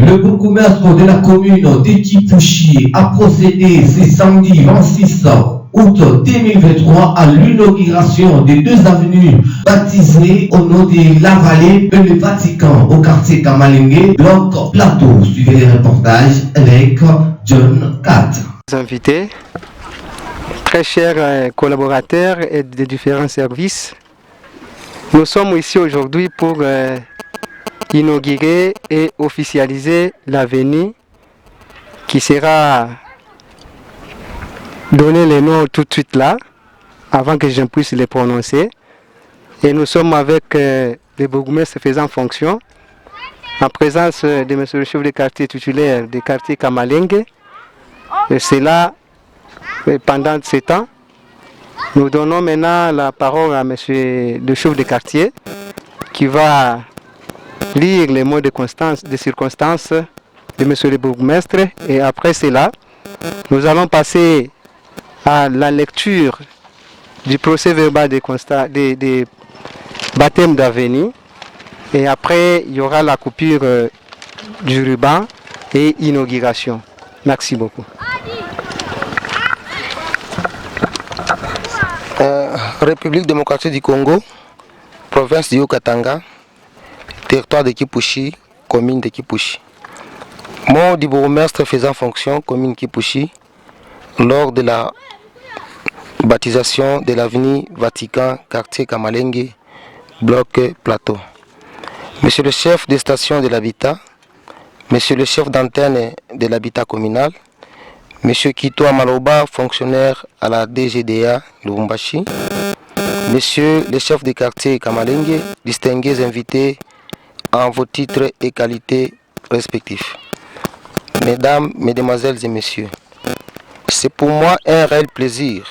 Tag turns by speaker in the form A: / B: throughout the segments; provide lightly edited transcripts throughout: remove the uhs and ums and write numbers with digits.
A: Le bourgmestre de la commune d'Ekipouchi a procédé ce samedi 26 août 2023 à l'inauguration des deux avenues baptisées au nom de la vallée et le Vatican au quartier Kamalengue, bloc plateau. Suivez les reportages avec John Cat.
B: Invités, très chers collaborateurs et des différents services, nous sommes ici aujourd'hui pour inaugurer et officialiser l'avenue qui sera donné le nom tout de suite là, avant que je puisse les prononcer. Et nous sommes avec les bourgmestres faisant fonction, en présence de monsieur le chef de quartier titulaire du quartier Kamalengue. Et c'est là, pendant ce temps, nous donnons maintenant la parole à monsieur le chef de quartier qui va lire les mots de circonstance de monsieur le bourgmestre. Et après cela, nous allons passer à la lecture du procès verbal des baptêmes d'avenue. Et après, il y aura la coupure du ruban et inauguration. Merci beaucoup.
C: République démocratique du Congo, province du Haut-Katanga, territoire de Kipouchi, commune de Kipouchi. Mot du bourgmestre faisant fonction, commune Kipouchi, lors de la baptisation de l'avenue Vatican, quartier Kamalengue, bloc plateau. Monsieur le chef de station de l'habitat, monsieur le chef d'antenne de l'habitat communal, monsieur Kitoa Maloba, fonctionnaire à la DGDA Lubumbashi, monsieur le chef de quartier Kamalengue, distingués invités en vos titres et qualités respectifs. Mesdames, mesdemoiselles et messieurs, c'est pour moi un réel plaisir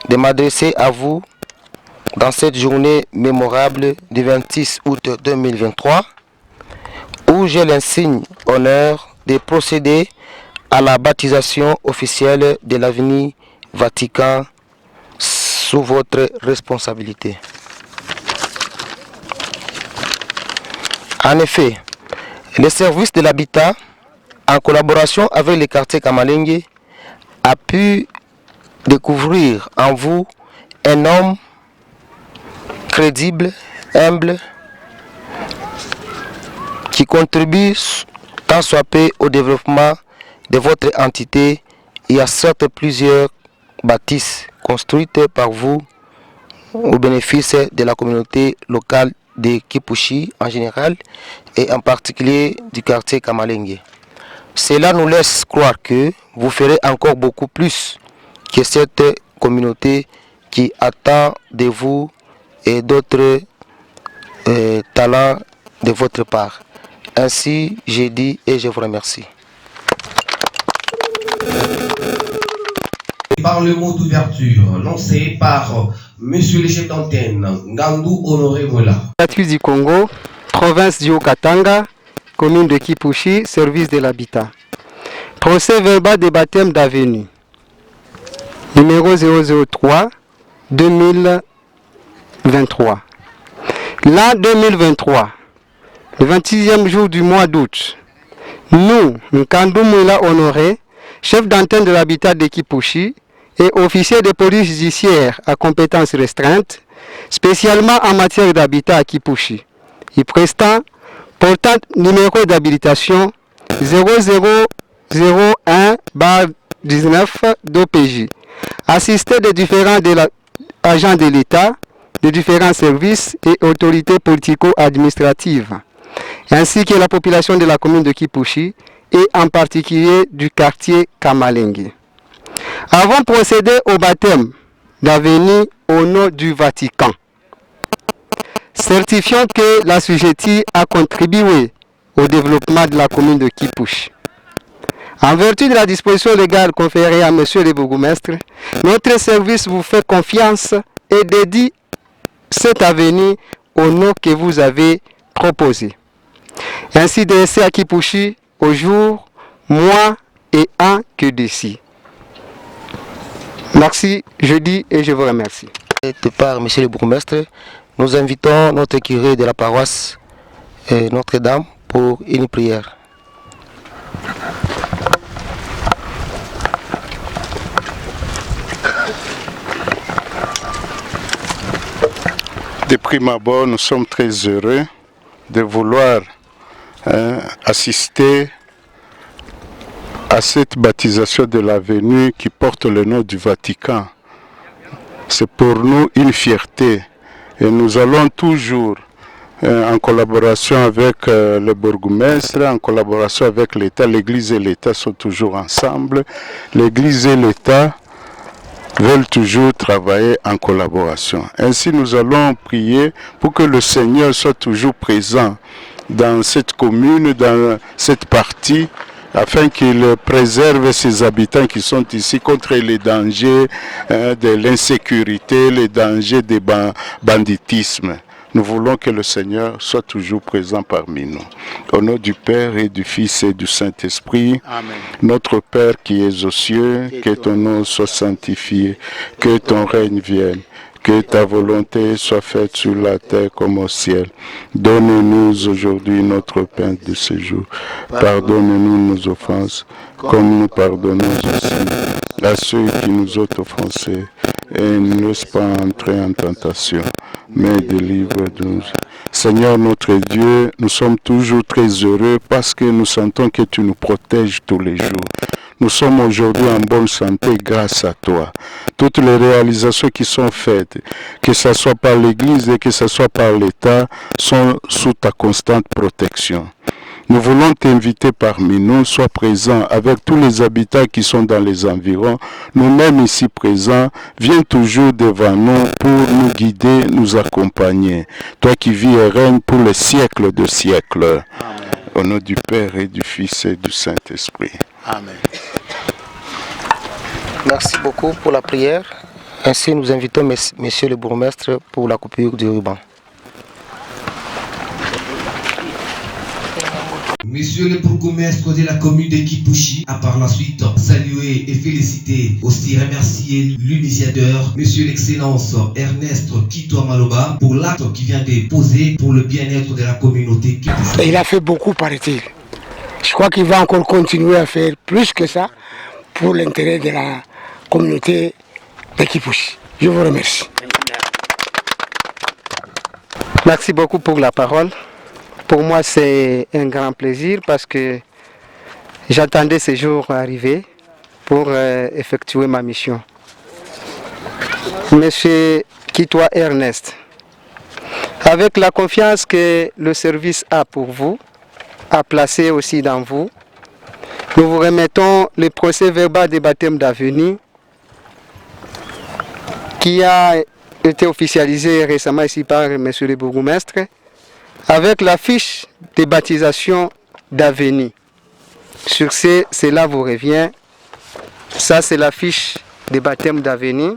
C: de m'adresser à vous dans cette journée mémorable du 26 août 2023 où j'ai l'insigne honneur de procéder à la baptisation officielle de l'avenue Vatican sous votre responsabilité. En effet, le service de l'habitat, en collaboration avec le quartier Kamalengue, a pu découvrir en vous un homme crédible, humble, qui contribue tant soit peu au développement de votre entité et à certes plusieurs bâtisses construites par vous au bénéfice de la communauté locale de Kipouchi en général et en particulier du quartier Kamalengue. Cela nous laisse croire que vous ferez encore beaucoup plus que cette communauté qui attend de vous et d'autres talents de votre part. Ainsi, j'ai dit et je vous remercie.
A: Par le mot d'ouverture lancé par monsieur le chef d'antenne Ngandou Honoré Mola.
B: Statut du Congo, province du Haut-Katanga, commune de Kipouchi, service de l'habitat. Procès verbal des baptêmes d'avenue. Numéro 003 2023. L'an 2023, le 26e jour du mois d'août, nous, Nkandou Moula Honoré, chef d'antenne de l'habitat de Kipouchi et officier de police judiciaire à compétences restreintes, spécialement en matière d'habitat à Kipouchi, y prestant portant numéro d'habilitation 0001/19 d'OPJ, assisté de différents agents de l'État, de différents services et autorités politico-administratives, ainsi que la population de la commune de Kipouchi et en particulier du quartier Kamalengue. Avant de procéder au baptême d'avenue au nom du Vatican, certifions que la l'assujetti a contribué au développement de la commune de Kipouchi. En vertu de la disposition légale conférée à monsieur le bourgmestre, notre service vous fait confiance et dédie cette avenue au nom que vous avez proposé. Ainsi dressé à Kipouchi au jour, mois et an que d'ici. Merci, je dis et je vous remercie.
C: De part, monsieur le bourgmestre, nous invitons notre curé de la paroisse Notre-Dame pour une prière.
D: De prime abord, nous sommes très heureux de vouloir assister à cette baptisation de l'avenue qui porte le nom du Vatican. C'est pour nous une fierté et nous allons toujours en collaboration avec le bourgmestre, en collaboration avec l'État. L'Église et l'État sont toujours ensemble. L'Église et l'État veulent toujours travailler en collaboration. Ainsi, nous allons prier pour que le Seigneur soit toujours présent dans cette commune, dans cette partie, afin qu'il préserve ses habitants qui sont ici contre les dangers de l'insécurité, les dangers du banditisme. Nous voulons que le Seigneur soit toujours présent parmi nous. Au nom du Père et du Fils et du Saint-Esprit, Amen. Notre Père qui es aux cieux, que ton nom soit sanctifié, que ton règne vienne. Que ta volonté soit faite sur la terre comme au ciel. Donne-nous aujourd'hui notre pain de ce jour. Pardonne-nous nos offenses, comme nous pardonnons aussi à ceux qui nous ont offensés. Et ne nous laisse pas entrer en tentation, mais délivre-nous. Seigneur notre Dieu, nous sommes toujours très heureux parce que nous sentons que tu nous protèges tous les jours. Nous sommes aujourd'hui en bonne santé grâce à toi. Toutes les réalisations qui sont faites, que ce soit par l'Église et que ce soit par l'État, sont sous ta constante protection. Nous voulons t'inviter parmi nous, sois présent avec tous les habitants qui sont dans les environs. Nous-mêmes ici présents, viens toujours devant nous pour nous guider, nous accompagner. Toi qui vis et règnes pour les siècles de siècles. Amen. Au nom du Père et du Fils et du Saint-Esprit.
C: Amen. Merci beaucoup pour la prière. Ainsi, nous invitons Monsieur le bourgmestre pour la coupure du ruban.
A: Monsieur le bourgmestre de la commune de Kipushi a par la suite salué et félicité, aussi remercié l'initiateur, Monsieur l'Excellence Ernest Kitwa Maloba, pour l'acte qui vient de poser pour le bien-être de la communauté Kipushi.
E: Il a fait beaucoup, paraît-il. Je crois qu'il va encore continuer à faire plus que ça pour l'intérêt de la communauté de Kipushi. Je vous remercie.
B: Merci beaucoup pour la parole. Pour moi, c'est un grand plaisir parce que j'attendais ce jour arriver pour effectuer ma mission. Monsieur Kitwa Ernest, avec la confiance que le service a pour vous, a placé aussi dans vous, nous vous remettons le procès verbal des baptêmes d'avenir qui a été officialisé récemment ici par monsieur le bourgmestre, avec la fiche de baptisation d'avenir. Sur ce, cela vous revient. Ça, c'est la fiche de baptême d'avenir.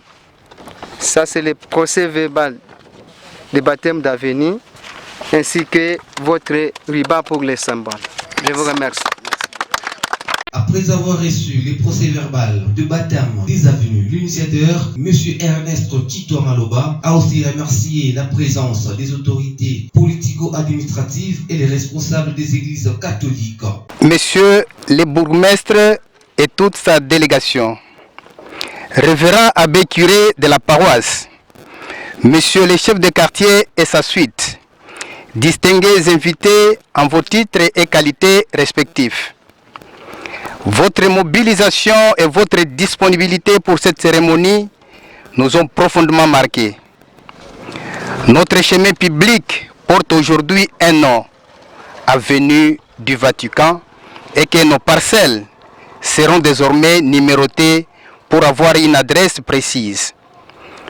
B: Ça, c'est le procès verbal de baptême d'avenir, ainsi que votre ruban pour les symboles. Je vous remercie.
A: Après avoir reçu les procès-verbal de baptême des avenues, l'initiateur, M. Ernest Kitwa Maloba, a aussi remercié la présence des autorités politico-administratives et les responsables des églises catholiques.
F: Monsieur le bourgmestre et toute sa délégation, révérend abbé curé de la paroisse, monsieur le chef de quartier et sa suite, distingués invités en vos titres et qualités respectifs. Votre mobilisation et votre disponibilité pour cette cérémonie nous ont profondément marqués. Notre chemin public porte aujourd'hui un nom, avenue du Vatican, et que nos parcelles seront désormais numérotées pour avoir une adresse précise.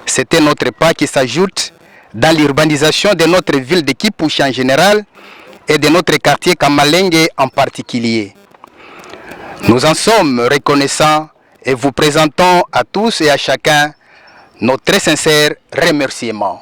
F: C'est un autre pas qui s'ajoute dans l'urbanisation de notre ville de Kipushi en général et de notre quartier Kamalengue en particulier. Nous en sommes reconnaissants et vous présentons à tous et à chacun nos très sincères remerciements.